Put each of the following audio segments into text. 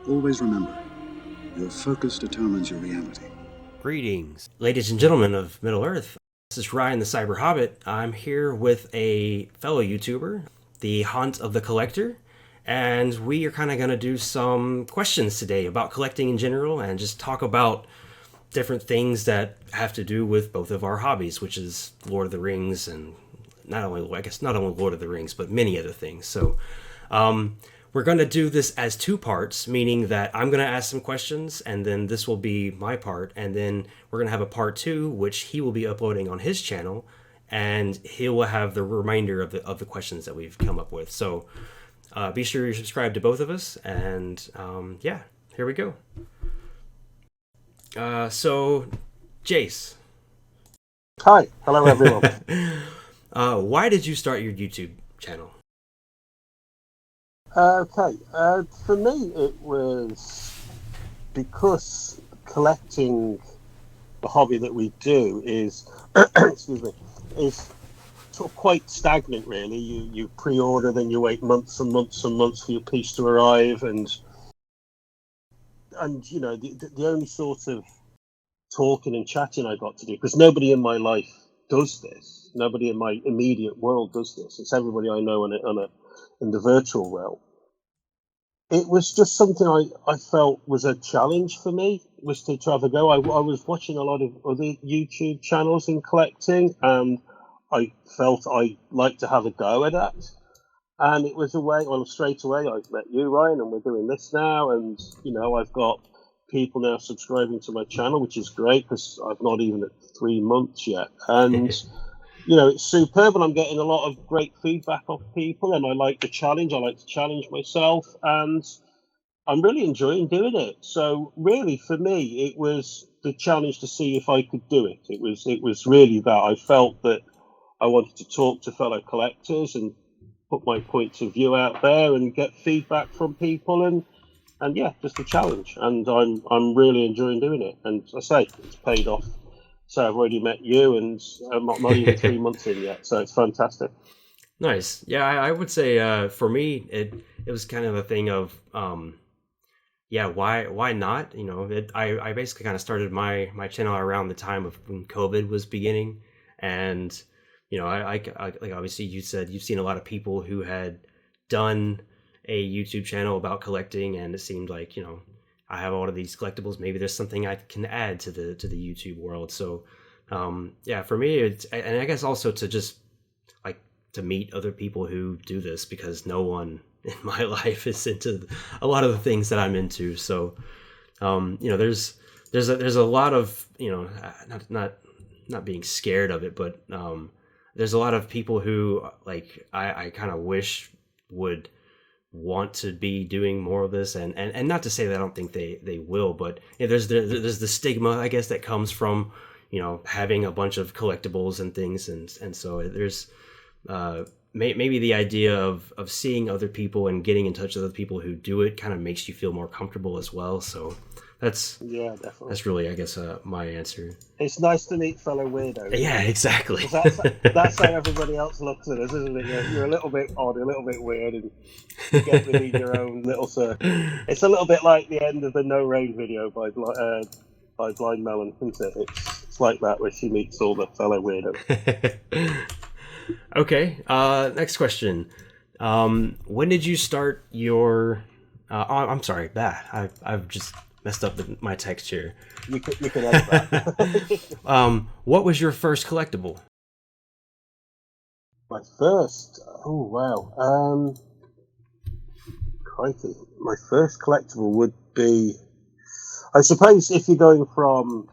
Always remember, your focus determines your reality. Greetings, ladies and gentlemen of Middle Earth. This is Ryan the Cyber Hobbit. I'm here with a fellow YouTuber, the Hunt of the Collector, and we are kind of going to do some questions today about collecting in general and just talk about different things that have to do with both of our hobbies, which is Lord of the Rings and not only Lord of the Rings, but many other things. So, we're going to do this as two parts, meaning that I'm going to ask some questions, and then this will be my part, and then we're going to have a part two, which he will be uploading on his channel, and he will have the remainder of the questions that we've come up with. So be sure you subscribe to both of us, and yeah, here we go. So, Jace. Hi, hello everyone. Why did you start your YouTube channel? Okay, for me it was because collecting, the hobby that we do is, excuse me, is sort of quite stagnant really. You pre-order, then you wait months and months and months for your piece to arrive, and you know the only sort of talking and chatting I got to do, because nobody in my life does this, nobody in my immediate world does this. It's everybody I know in the virtual realm. It was just something I felt was a challenge for me, was to try to go. I was watching a lot of other YouTube channels in collecting, and I felt I'd like to have a go at that. And it was a way, well, straight away, I met you, Ryan, and we're doing this now. And, you know, I've got people now subscribing to my channel, which is great because I've not even at 3 months yet. And you know, it's superb, and I'm getting a lot of great feedback off people, and I like the challenge. I like to challenge myself, and I'm really enjoying doing it. So really, for me, it was the challenge to see if I could do it. It was really that I felt that I wanted to talk to fellow collectors and put my points of view out there and get feedback from people, and yeah, just a challenge. And I'm really enjoying doing it. And as I say, it's paid off. So I've already met you, and I'm not even 3 months in yet. So it's fantastic. Nice. Yeah, I would say for me, it was kind of a thing of, yeah, why not? You know, I basically kind of started my channel around the time of when COVID was beginning, and you know, I like obviously you said you've seen a lot of people who had done a YouTube channel about collecting, and it seemed like, you know, I have all of these collectibles. Maybe there's something I can add to the YouTube world. So, yeah, for me, it's, and I guess also to just like to meet other people who do this, because no one in my life is into a lot of the things that I'm into. So, you know, there's a lot of, you know, not being scared of it, but there's a lot of people who like I kind of wish would want to be doing more of this, and not to say that I don't think they will, but you know, there's the stigma, I guess, that comes from, you know, having a bunch of collectibles and things, and so there's maybe the idea of seeing other people and getting in touch with other people who do it kind of makes you feel more comfortable as well. So that's definitely. That's really, I guess, my answer. It's nice to meet fellow weirdos. Yeah, exactly. That's how everybody else looks at us, isn't it? You're a little bit odd, a little bit weird, and you get within your own little circle. It's a little bit like the end of the No Rain video by Blind Melon, isn't it? It's like that, where she meets all the fellow weirdos. Okay, next question. When did you start your... I'm sorry, I've just messed up my text here. You can edit that. What was your first collectible? My first? Oh, wow. Crikey. My first collectible would be... I suppose if you're going from...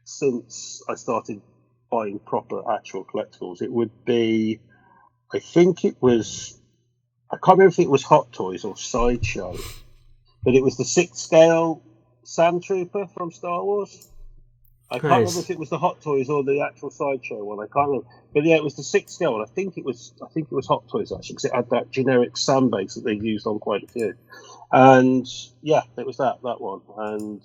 Since I started buying proper actual collectibles, it would be... I think it was... I can't remember if it was Hot Toys or Sideshow, but it was the 6 scale Sand Trooper from Star Wars. I can't remember if it was the Hot Toys or the actual Sideshow one. I can't remember, but yeah, it was the 6 scale one. I think it was Hot Toys actually, because it had that generic sand base that they used on quite a few. And yeah, it was that one, and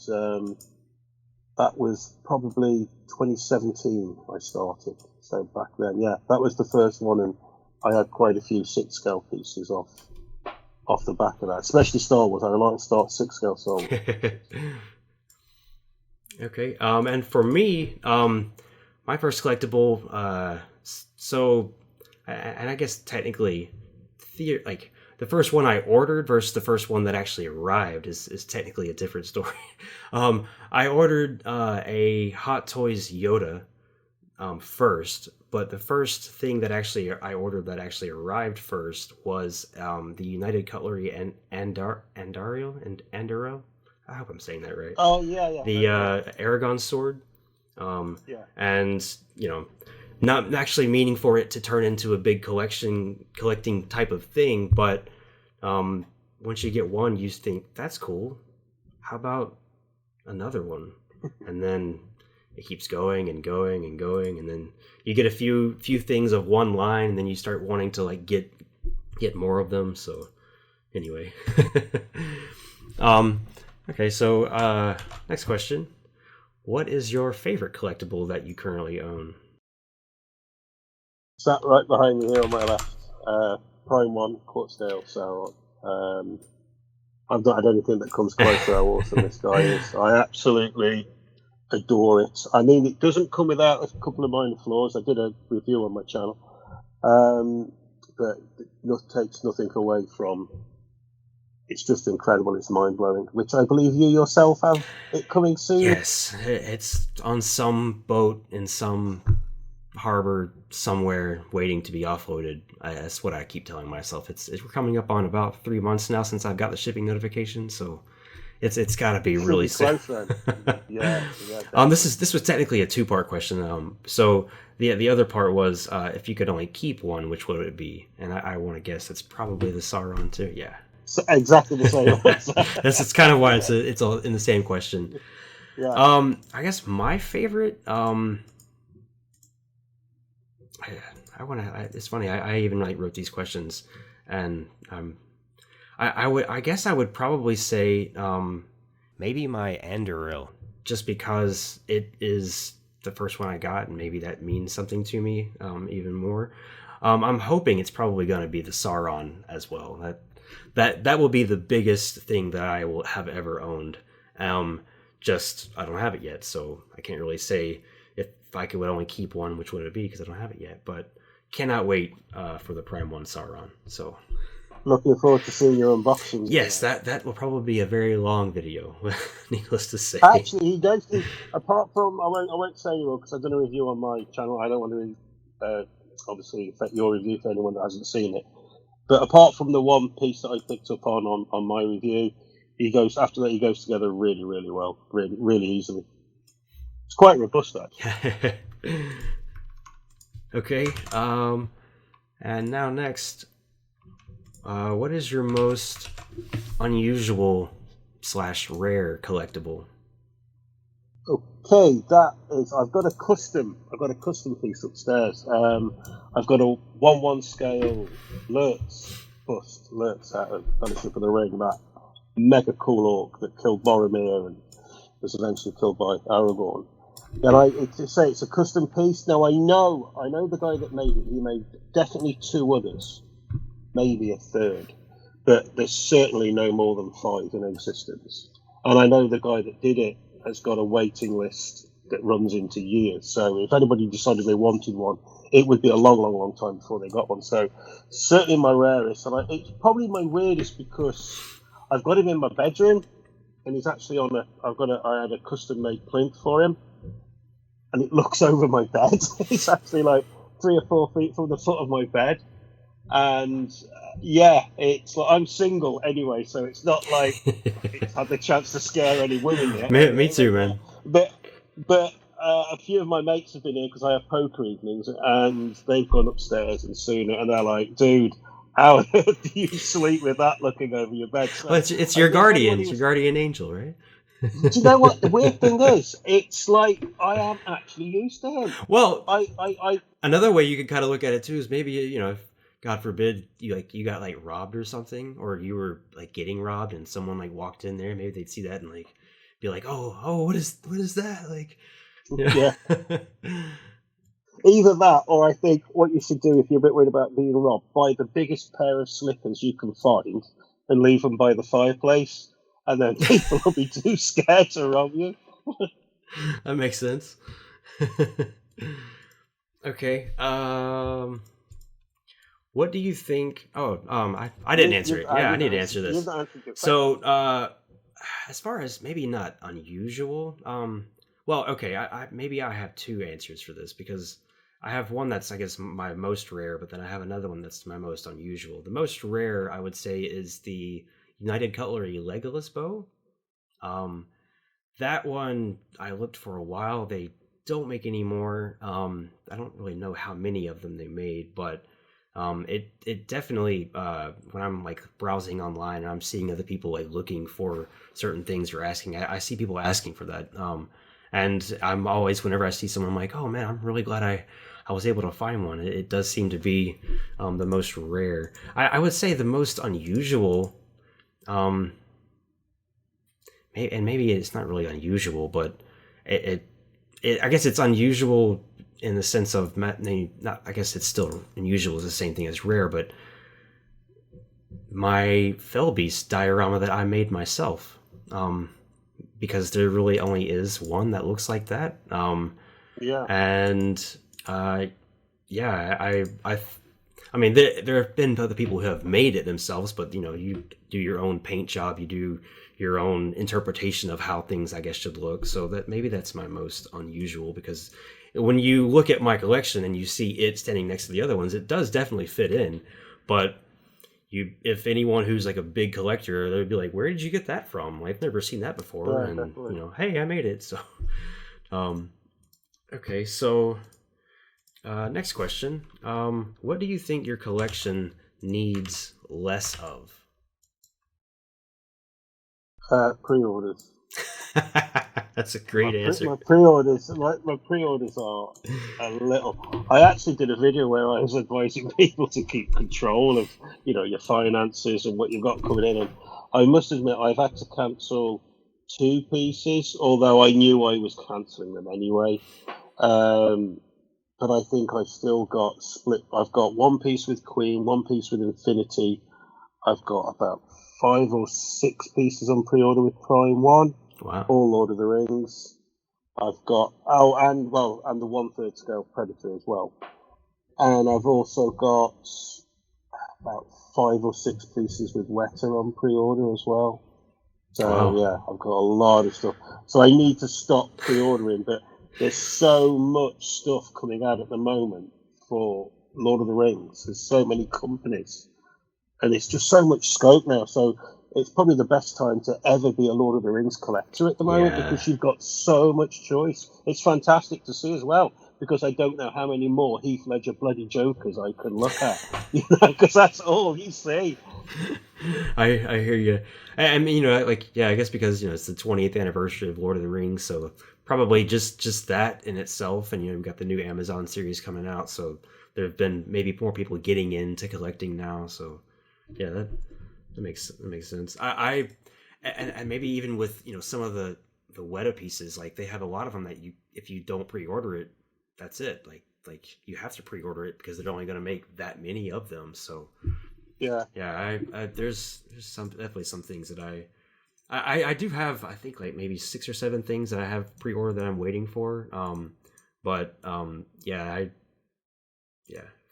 that was probably 2017. I started, so back then, yeah, that was the first one, and I had quite a few 6 scale pieces off off the back of that, especially Star Wars. I like to start 6-scale Star Wars. Okay. And for me, my first collectible, and I guess technically, like the first one I ordered versus the first one that actually arrived is technically a different story. I ordered a Hot Toys Yoda first, but the first thing that actually I ordered that actually arrived first was the United Cutlery and Andaro. I hope I'm saying that right. Oh yeah. The Aragon sword. Yeah. And not actually meaning for it to turn into a big collecting type of thing, but once you get one, you think that's cool. How about another one? And then it keeps going and going and going, and then you get a few things of one line, and then you start wanting to like get more of them. So anyway, okay. So next question. What is your favorite collectible that you currently own? Sat right behind me here on my left, Prime 1, Quartzdale Sauron. I've not had anything that comes close to how awesome this guy is. I absolutely adore it. I mean, it doesn't come without a couple of minor flaws. I did a review on my channel, but it takes nothing away from. It's just incredible. It's mind-blowing, which I believe you yourself have it coming soon. Yes, it's on some boat in some harbor somewhere waiting to be offloaded. That's what I keep telling myself. It's coming up on about 3 months now since I've got the shipping notification, so it's got to be really soon. Yeah. This was technically a 2-part question. So the other part was if you could only keep one, which would it be? And I want to guess it's probably the Sauron too. Yeah. Exactly the same. That's kind of why it's all in the same question. Yeah. I guess my favorite. It's funny. I even wrote these questions, and I guess I would probably say maybe my Andoril, just because it is the first one I got, and maybe that means something to me even more. I'm hoping it's probably going to be the Sauron as well. That will be the biggest thing that I will have ever owned. Just I don't have it yet, so I can't really say if I would only keep one, which would it be, because I don't have it yet. But cannot wait for the Prime 1 Sauron. So looking forward to seeing your unboxing. Yes, that will probably be a very long video. Needless to say. Actually, he does. Apart from, I won't say you because I've done a review on my channel. I don't want to obviously affect your review for anyone that hasn't seen it. But apart from the one piece that I picked up on my review, he goes together really, really well, really, really easily. It's quite robust, actually. Okay. And now next, what is your most unusual / rare collectible? Okay, that is. I've got a custom piece upstairs. I've got a 1/1 scale Lurtz out of Fellowship of the Ring. That mega cool orc that killed Boromir and was eventually killed by Aragorn. And it's a custom piece. Now I know the guy that made it. He made definitely 2 others, maybe a third, but there's certainly no more than 5 in existence. And I know the guy that did it has got a waiting list that runs into years. So if anybody decided they wanted one, it would be a long, long, long time before they got one. So certainly my rarest, and it's probably my weirdest because I've got him in my bedroom, and he's actually I had a custom made plinth for him, and it looks over my bed. It's actually like 3 or 4 feet from the foot of my bed, and it's like I'm single anyway, so it's not like it's had the chance to scare any women yet. Me too, man. But a few of my mates have been here because I have poker evenings, and they've gone upstairs and seen it, and they're like, "Dude, how do you sleep with that looking over your bed?" So well, it's your guardian, it's your guardian angel, right? Do you know what the weird thing is? It's like I am actually used to him. Well, I another way you could kind of look at it too is maybe if God forbid you got like robbed or something, or you were like getting robbed and someone like walked in there, maybe they'd see that and like be like, oh, what is that like? Yeah. Either that, or I think what you should do if you're a bit worried about being robbed, buy the biggest pair of slippers you can find and leave them by the fireplace, and then people will be too scared to rob you. That makes sense. Okay. What do you think? Oh, I didn't answer it. Yeah, I need to answer this. So, as far as maybe not unusual, well, okay, I maybe I have two answers for this because I have one that's I guess my most rare, but then I have another one that's my most unusual. The most rare I would say is the United Cutlery Legolas bow. Um, that one I looked for a while. They don't make any more. I don't really know how many of them they made, but it definitely when I'm like browsing online and I'm seeing other people like looking for certain things or asking, I see people asking for that. And I'm always whenever I see someone, I'm like, oh man, I'm really glad I was able to find one. It does seem to be the most rare. I would say the most unusual. Maybe it's not really unusual, but I guess it's unusual in the sense of not. I guess it's still unusual is the same thing as rare, but my Fellbeast diorama that I made myself, because there really only is one that looks like that. Yeah. And yeah, I mean, there have been other people who have made it themselves, but you know, you do your own paint job, you do your own interpretation of how things, I guess, should look. So that maybe that's my most unusual because when you look at my collection and you see it standing next to the other ones, it does definitely fit in. But if anyone who's like a big collector, they'd be like, "Where did you get that from? I've never seen that before." Yeah, and definitely. you know, hey, I made it. So, okay, so. Next question. What do you think your collection needs less of? Pre-orders. That's a great answer. My pre-orders are a little. I actually did a video where I was advising people to keep control of, your finances and what you've got coming in. And I must admit, I've had to cancel 2 pieces, although I knew I was cancelling them anyway. But I think I've still got split. I've got 1 piece with Queen, 1 piece with Infinity. I've got about 5 or 6 pieces on pre-order with Prime 1. Wow. All Lord of the Rings. I've got and the 1/3 scale Predator as well. And I've also got about 5 or 6 pieces with Weta on pre-order as well. So wow. Yeah, I've got a lot of stuff. So I need to stop pre-ordering, but there's so much stuff coming out at the moment for Lord of the Rings. There's so many companies, and it's just so much scope now. So it's probably the best time to ever be a Lord of the Rings collector at the moment because you've got so much choice. It's fantastic to see as well because I don't know how many more Heath Ledger bloody Jokers I can look at, because that's all you see. I hear you. I mean, I guess because it's the 20th anniversary of Lord of the Rings, so probably just that in itself, and we've got the new Amazon series coming out, so there have been maybe more people getting into collecting now. So yeah, that makes sense. And maybe even with some of the Weta pieces, like they have a lot of them that if you don't pre-order it, that's it. Like you have to pre-order it because they're only going to make that many of them. So yeah, I there's definitely some things that I do have. I think like maybe 6 or 7 things that I have pre-ordered that I'm waiting for.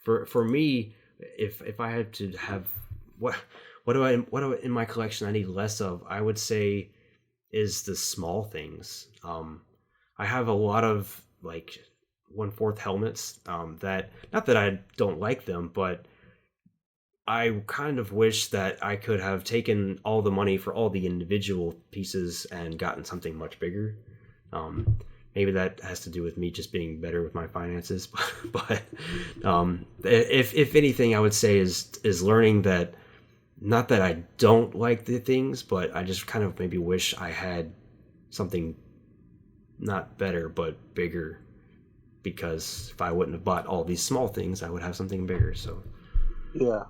For me, if I had to have what do I in my collection I need less of, I would say is the small things. I have a lot of like 1/4 helmets that, not that I don't like them, but I kind of wish that I could have taken all the money for all the individual pieces and gotten something much bigger. Maybe that has to do with me just being better with my finances, but if anything, I would say is learning that, not that I don't like the things, but I just kind of maybe wish I had something not better but bigger, because if I wouldn't have bought all these small things, I would have something bigger. So yeah.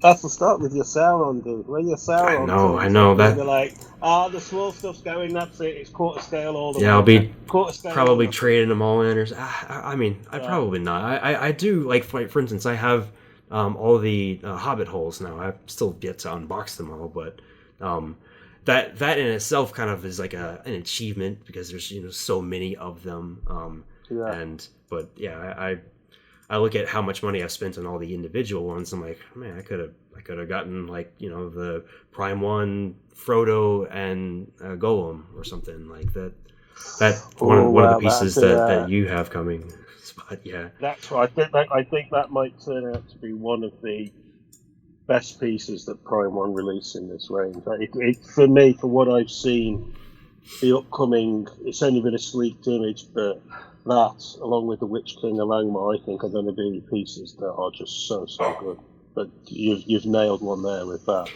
That's the start with your Sauron, dude. When your Sauron I know that you're like, the small stuff's going. That's it. It's quarter scale all the way. Yeah, I'll be quarter scale probably trading them all in, or I mean, I probably not. I do, like for instance, I have all the Hobbit holes now. I've still yet to unbox them all, but that in itself kind of is like an achievement because there's so many of them. But I look at how much money I've spent on all the individual ones. I'm like, man, I could have gotten like the Prime One, Frodo, and Golem or something like that. One of the pieces that you have coming. But yeah, that's right. I think that might turn out to be one of the best pieces that Prime One release in this range. For me, for what I've seen, the upcoming, it's only been a leaked image, but that, along with the Witch King of Langmar, I think are going to be pieces that are just so good. But you've nailed one there with that.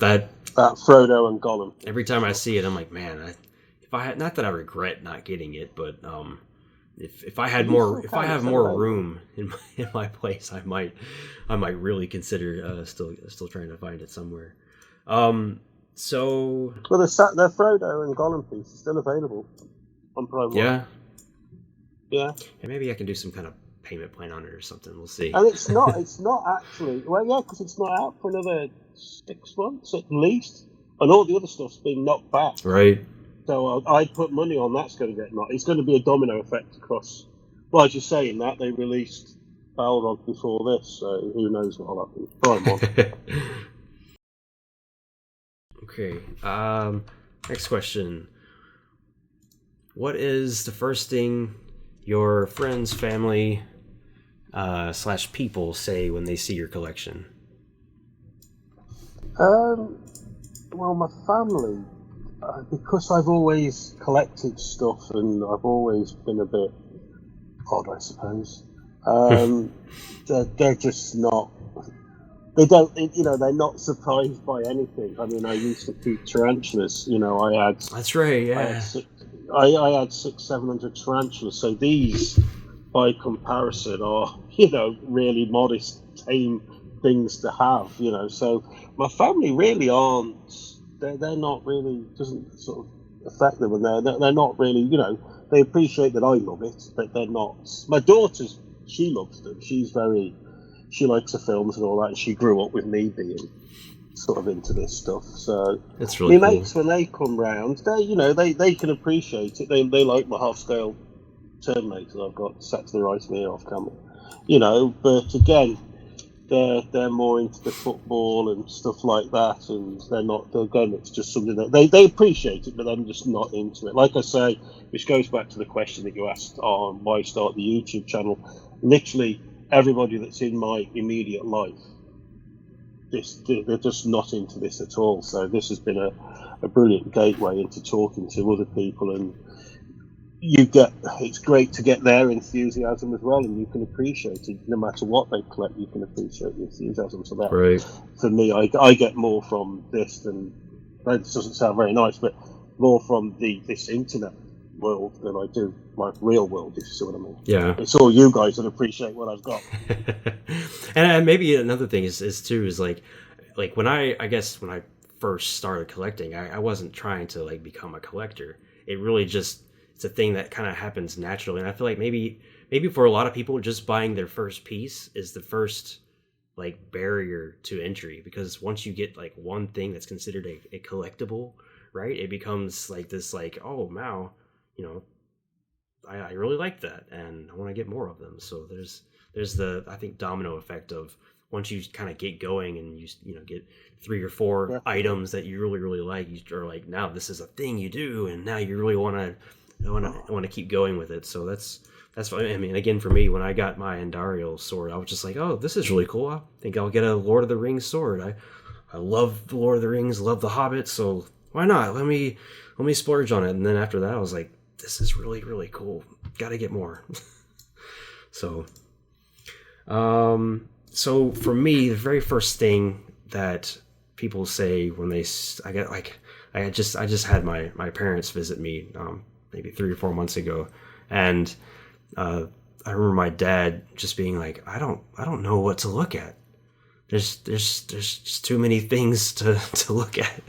That Frodo and Gollum. Every time I see it, I'm like, man, if I had, not that I regret not getting it, but if I had more room in my place, I might really consider still trying to find it somewhere. So the Frodo and Gollum piece is still available on Prime One. Yeah. And maybe I can do some kind of payment plan on it or something. We'll see. And it's not actually. Well, yeah, because it's not out for another 6 months at least, and all the other stuff's been knocked back. Right. So I'd put money on that's going to get knocked. It's going to be a domino effect across. Well, as you're saying that they released Balrog before this, so who knows what'll happen. Prime One. Okay. Next question. What is the first thing your friends, family, / people say when they see your collection? Well, my family, because I've always collected stuff and I've always been a bit odd, I suppose. They're just not. They don't. They're not surprised by anything. I mean, I used to keep tarantulas. I had. That's right. Yeah. I had 600-700 tarantulas, so these, by comparison, are really modest, tame things to have. So my family really aren't. They're not really. Doesn't sort of affect them, and they're not really. They appreciate that I love it, but they're not. My daughter's. She loves them. She likes the films and all that, and she grew up with me being sort of into this stuff. So it's really cool. Mates, when they come round, they can appreciate it. They like my half-scale Terminator I've got set to the right of me off camera. But again, they're more into the football and stuff like that, and they're not. Again, it's just something that they appreciate it, but I'm just not into it. Like I say, which goes back to the question that you asked on why start the YouTube channel. Literally, everybody that's in my immediate life, they're just not into this at all. So this has been a brilliant gateway into talking to other people, and it's great to get their enthusiasm as well, and you can appreciate it no matter what they collect. You can appreciate the enthusiasm. So that, right. For me, I get more from this than. This doesn't sound very nice, but more from this internet world than I do my real world, if you see what I mean. Yeah. It's all you guys that appreciate what I've got. And maybe another thing is like when I first started collecting, I wasn't trying to like become a collector. It really just, it's a thing that kind of happens naturally. And I feel like maybe for a lot of people, just buying their first piece is the first like barrier to entry, because once you get like one thing that's considered a collectible, right, it becomes like this, like, oh wow, I really like that and I want to get more of them. So there's the, I think, domino effect of once you kind of get going and you get 3 or 4 items that you really like, you're like, now this is a thing you do, and now you really want to keep going with it. So that's I mean, again, for me, when I got my Andariel sword, I was just like, oh, this is really cool. I think I'll get a Lord of the Rings sword. I love the Lord of the Rings, love the Hobbit, so why not? Let me splurge on it. And then after that, I was like, this is really, really cool. Gotta get more. So for me, the very first thing that people say when I just had my parents visit me maybe 3 or 4 months ago, and I remember my dad just being like, I don't know what to look at. There's just too many things to look at,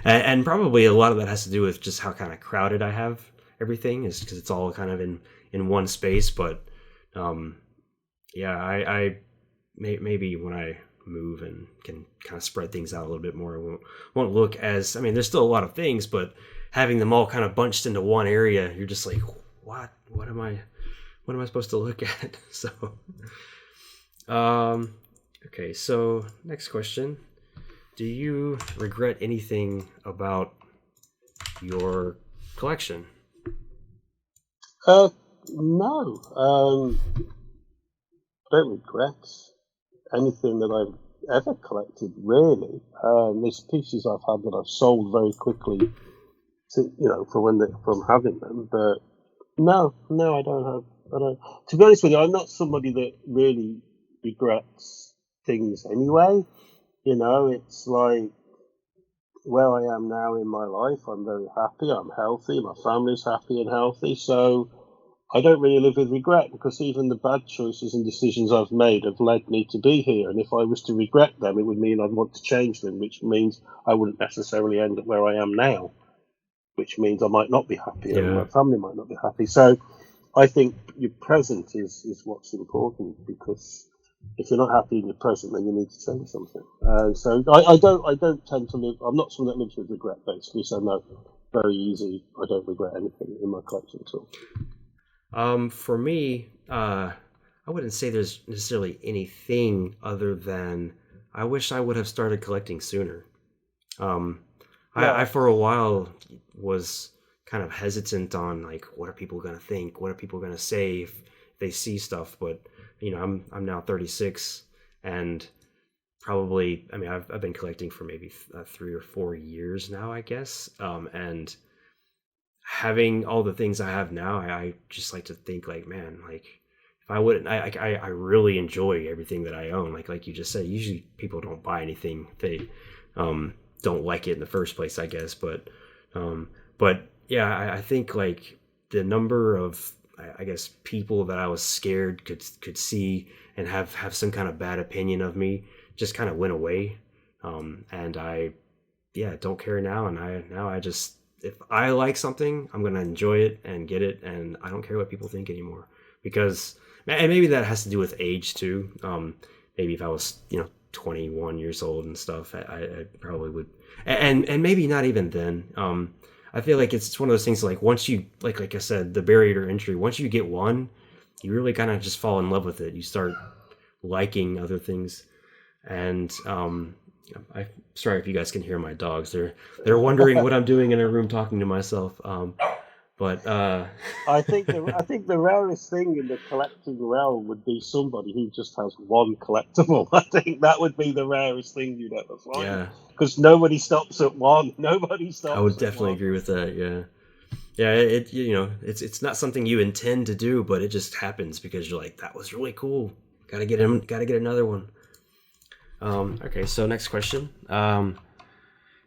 and probably a lot of that has to do with just how kind of crowded I have everything, is because it's all kind of in one space. But I maybe when I move and can kind of spread things out a little bit more, it won't look as, I mean, there's still a lot of things, but having them all kind of bunched into one area, you're just like, what am I supposed to look at? So, okay, so next question. Do you regret anything about your collection? No. I don't regret anything that I've ever collected, really. There's pieces I've had that I've sold very quickly, from having them. But no, I don't. To be honest with you, I'm not somebody that really regrets things anyway. It's like where I am now in my life. I'm very happy. I'm healthy. My family's happy and healthy. So I don't really live with regret, because even the bad choices and decisions I've made have led me to be here. And if I was to regret them, it would mean I'd want to change them, which means I wouldn't necessarily end up where I am now, which means I might not be happy and my family might not be happy. So I think your present is what's important, because if you're not happy in your present, then you need to change something. So I don't tend to live. I'm not someone that lives with regret, basically. So no, very easy. I don't regret anything in my collection at all. For me, I wouldn't say there's necessarily anything other than I wish I would have started collecting sooner. I for a while was kind of hesitant on like, what are people going to think? What are people going to say if they see stuff? But I'm now 36, and probably, I mean, I've been collecting for maybe 3 or 4 years now, I guess. And having all the things I have now, I just like to think like, man, like if I wouldn't, I really enjoy everything that I own. Like you just said, usually people don't buy anything if they don't like it in the first place, I guess. But yeah, I think like the number of, I guess, people that I was scared could see and have some kind of bad opinion of me just kind of went away. And I don't care now. And I just, if I like something, I'm going to enjoy it and get it. And I don't care what people think anymore, because, and maybe that has to do with age too. Maybe if I was, 21 years old and stuff, I probably would. And maybe not even then. I feel like it's one of those things, like once you, like I said, the barrier to entry, once you get one, you really kind of just fall in love with it. You start liking other things. And, I'm sorry if you guys can hear my dogs. They're wondering what I'm doing in a room talking to myself. But I think the rarest thing in the collecting realm would be somebody who just has one collectible. I think that would be the rarest thing you'd ever find. Yeah, because nobody stops at one. Nobody stops. I would definitely agree with that. Yeah. It's not something you intend to do, but it just happens because you're like, that was really cool. Gotta get another one. Okay, so next question.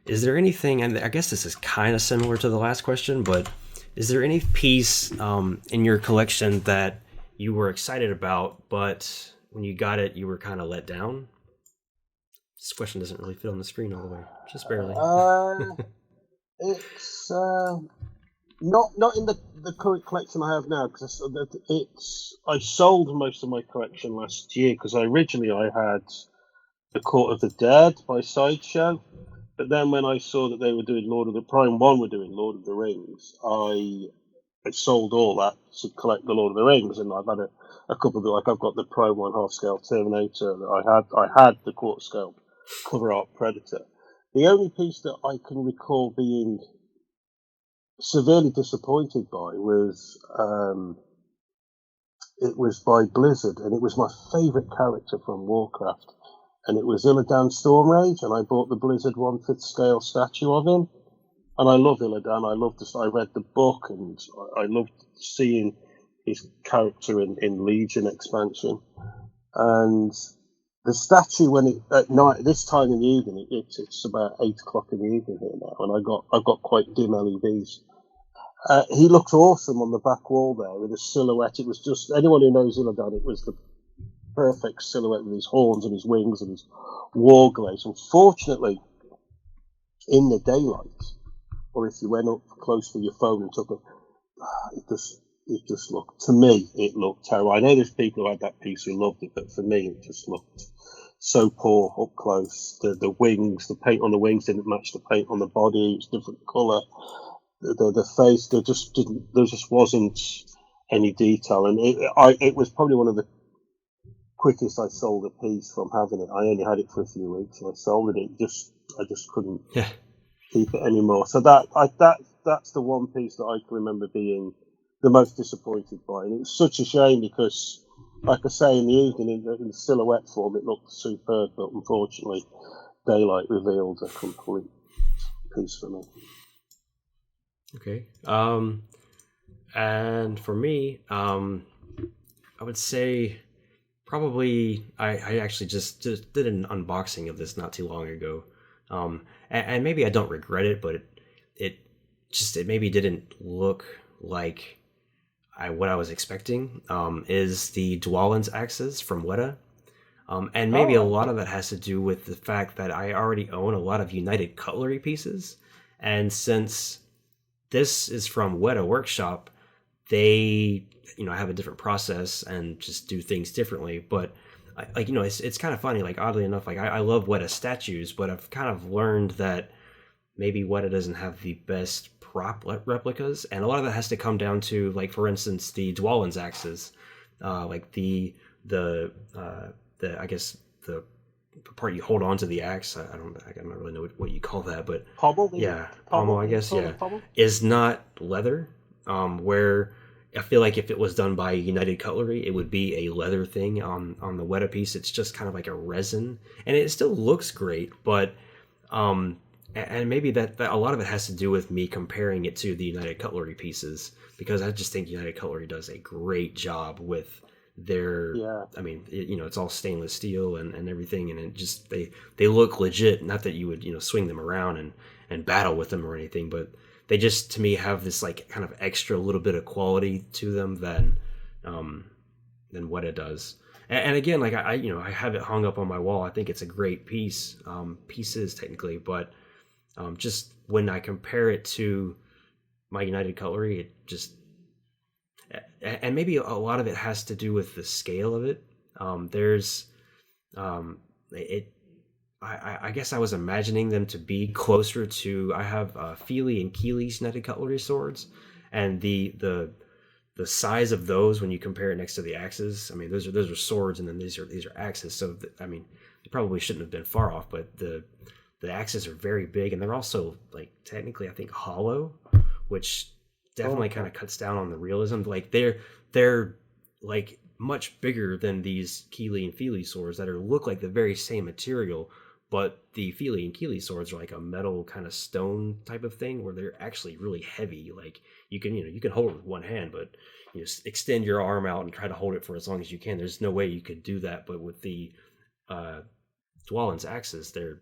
Is there anything, and I guess this is kind of similar to the last question, but is there any piece in your collection that you were excited about, but when you got it, you were kind of let down? This question doesn't really fit on the screen all the way, just barely. It's not in the current collection I have now, because I sold most of my collection last year, because originally I had The Court of the Dead by Sideshow, but then when I saw that they were doing Prime 1 were doing Lord of the Rings, I sold all that to collect the Lord of the Rings, and I've had a couple of, like, I've got the Prime 1 half-scale Terminator, I had the quarter-scale cover art Predator. The only piece that I can recall being severely disappointed by was it was by Blizzard, and it was my favourite character from Warcraft, and it was Illidan Stormrage, and I bought the Blizzard 1/5 scale statue of him, and I love Illidan. I read the book, and I loved seeing his character in Legion expansion, and the statue, when at night, this time in the evening, it's about 8 o'clock in the evening here now, and I've got quite dim LEDs. He looked awesome on the back wall there with a silhouette. It was just, anyone who knows Illidan, it was the perfect silhouette with his horns and his wings and his war glaze. Unfortunately, in the daylight, or if you went up close with your phone and took it it just looked, to me, it looked terrible. I know there's people who had that piece who loved it, but for me, it just looked so poor up close. The wings, the paint on the wings didn't match the paint on the body. It was different colour. The face, there just wasn't any detail, and it was probably one of the quickest I sold a piece from having it. I only had it for a few weeks, and I sold it. I just couldn't keep it anymore. So that's the one piece that I can remember being the most disappointed by, and it was such a shame because, like I say, in the evening, in the silhouette form, it looked superb, but unfortunately, daylight revealed a complete piece for me. Okay. And for me, I would say probably I actually just did an unboxing of this not too long ago. And maybe I don't regret it, but it maybe didn't look like what I was expecting. Is the Dwalin's axes from Weta. And maybe a lot of that has to do with the fact that I already own a lot of United Cutlery pieces. And since this is from Weta Workshop, they, have a different process and just do things differently. But it's kind of funny. Like, oddly enough, like I love Weta statues, but I've kind of learned that maybe Weta doesn't have the best prop replicas, and a lot of that has to come down to, like, for instance, the Dwalin's axes, like the I guess the part you hold on to the axe. I don't really know what you call that, but Pommel, pommel, I guess, is not leather. Where I feel like if it was done by United Cutlery, it would be a leather thing on the Weta piece. It's just kind of like a resin, and it still looks great, but and maybe that a lot of it has to do with me comparing it to the United Cutlery pieces, because I just think United Cutlery does a great job with their. I mean, it's all stainless steel and everything, and it just they look legit. Not that you would swing them around and battle with them or anything, but they just, to me, have this like kind of extra little bit of quality to them than what it does. And again, like I have it hung up on my wall. I think it's a great piece, pieces technically, but just when I compare it to my United Cutlery, it just, and maybe a lot of it has to do with the scale of it. I guess I was imagining them to be closer to. I have Feely and Keely's United Cutlery swords, and the size of those when you compare it next to the axes. I mean, those are swords, and then these are axes. So I mean, they probably shouldn't have been far off, but the axes are very big, and they're also, like, technically, I think, hollow, which definitely kind of cuts down on the realism. Like, they're like much bigger than these Keely and Feely swords that look like the very same material, but the Feely and Keely swords are like a metal kind of stone type of thing where they're actually really heavy. Like, you can hold it with one hand, but extend your arm out and try to hold it for as long as you can. There's no way you could do that. But with the Dwalin's axes, they're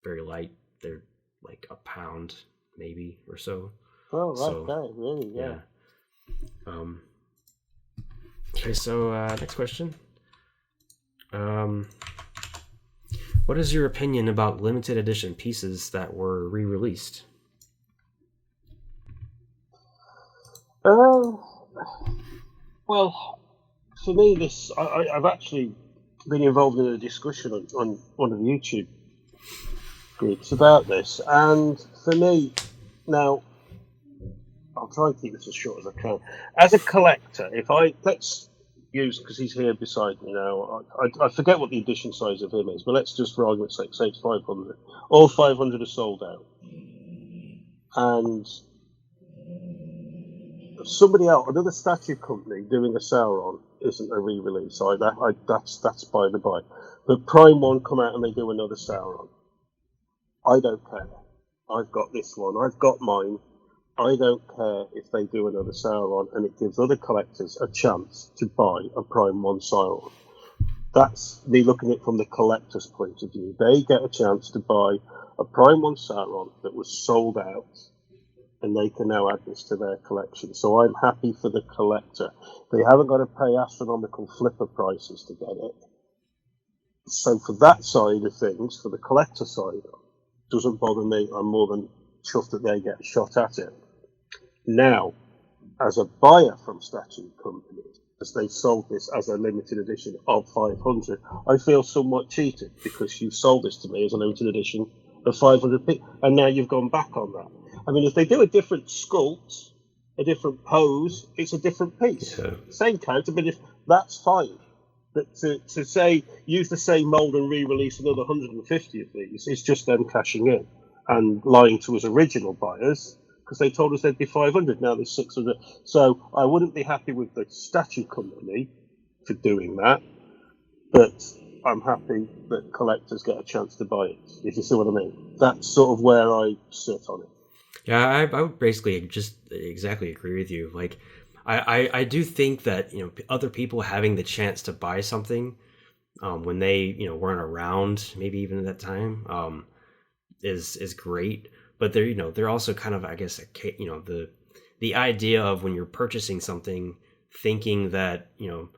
very light. They're like a pound maybe or so. Oh, right, okay, really, yeah. Okay, so next question. What is your opinion about limited edition pieces that were re-released? Well, for me, I've actually been involved in a discussion on one of the YouTube groups about this, and for me, now, I'll try and keep this as short as I can. As a collector, let's use, because he's here beside me now, I forget what the edition size of him is, but let's just, for argument's sake, say it's 500. All 500 are sold out. And somebody else, another statue company doing a Sauron isn't a re-release. That's by the by. But Prime One come out and they do another Sauron. I don't care. I've got this one. I've got mine. I don't care if they do another Sauron, and it gives other collectors a chance to buy a Prime 1 Sauron. That's me looking at it from the collector's point of view. They get a chance to buy a Prime 1 Sauron that was sold out, and they can now add this to their collection. So I'm happy for the collector. They haven't got to pay astronomical flipper prices to get it. So for that side of things, for the collector side, it doesn't bother me. I'm more than chuffed that they get a shot at it. Now, as a buyer from statue companies, as they sold this as a limited edition of 500, I feel somewhat cheated because you sold this to me as a limited edition of 500p, and now you've gone back on that. I mean, if they do a different sculpt, a different pose, it's a different piece. Yeah. Same character, but if that's fine. But to say use the same mold and re-release another 150 of these is just them cashing in and lying to us original buyers, because they told us there'd be 500, now there's 600. So I wouldn't be happy with the statue company for doing that, but I'm happy that collectors get a chance to buy it, if you see what I mean. That's sort of where I sit on it. Yeah, I would basically just exactly agree with you. Like, I do think that, you know, other people having the chance to buy something when they, you know, weren't around, maybe even at that time, is great. But they're, you know, they're also kind of, I guess, you know, the idea of when you're purchasing something, thinking that, you know,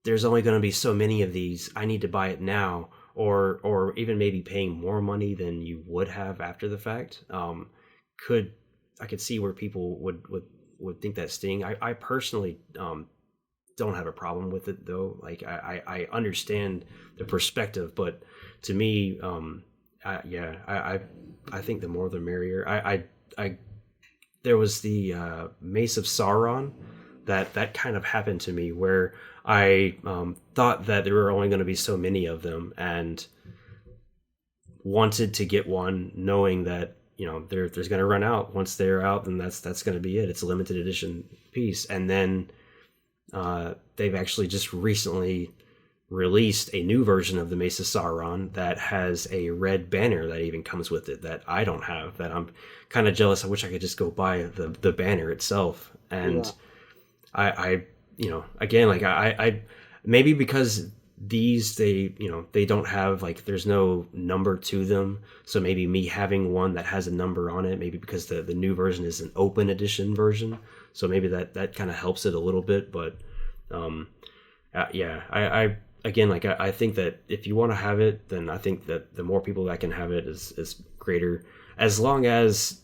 there's only going to be so many of these, I need to buy it now, or even maybe paying more money than you would have after the fact. I could see where people would think that sting. I personally don't have a problem with it though. Like I understand the perspective, but to me, I think the more the merrier. I there was the Mace of Sauron that kind of happened to me, where I thought that there were only going to be so many of them, and wanted to get one, knowing that, you know, there's going to run out. Once they're out, then that's going to be it. It's a limited edition piece. And then they've actually just recently released a new version of the Mace of Sauron that has a red banner that even comes with it that I don't have, that I'm kind of jealous. I wish I could just go buy the banner itself. And yeah. I you know, again, like I maybe because these, they don't have, like, there's no number to them, so maybe me having one that has a number on it, maybe because the new version is an open edition version, so maybe that kind of helps it a little bit. But I again, like, I think that if you want to have it, then I think that the more people that can have it is greater, as long as,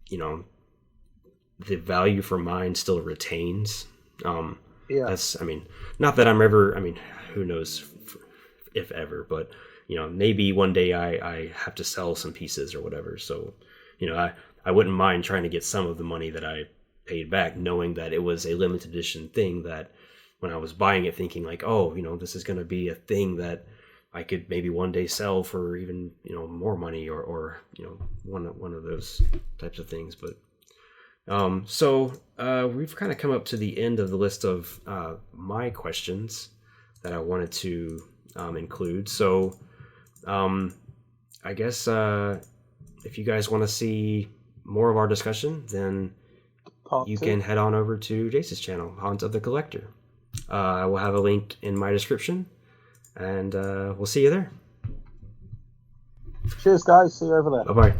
you know, the value for mine still retains. That's, I mean, not that I'm ever, I mean, who knows if ever, but, you know, maybe one day I have to sell some pieces or whatever. So, you know, I wouldn't mind trying to get some of the money that I paid back, knowing that it was a limited edition thing, that when I was buying it, thinking like, oh, you know, this is going to be a thing that I could maybe one day sell for even, you know, more money, or you know, one of those types of things. But so we've kind of come up to the end of the list of my questions that I wanted to include. So I guess if you guys want to see more of our discussion, then you can head on over to Jace's channel, Haunt of the Collector. I will have a link in my description, and we'll see you there. Cheers, guys. See you over there. Bye-bye.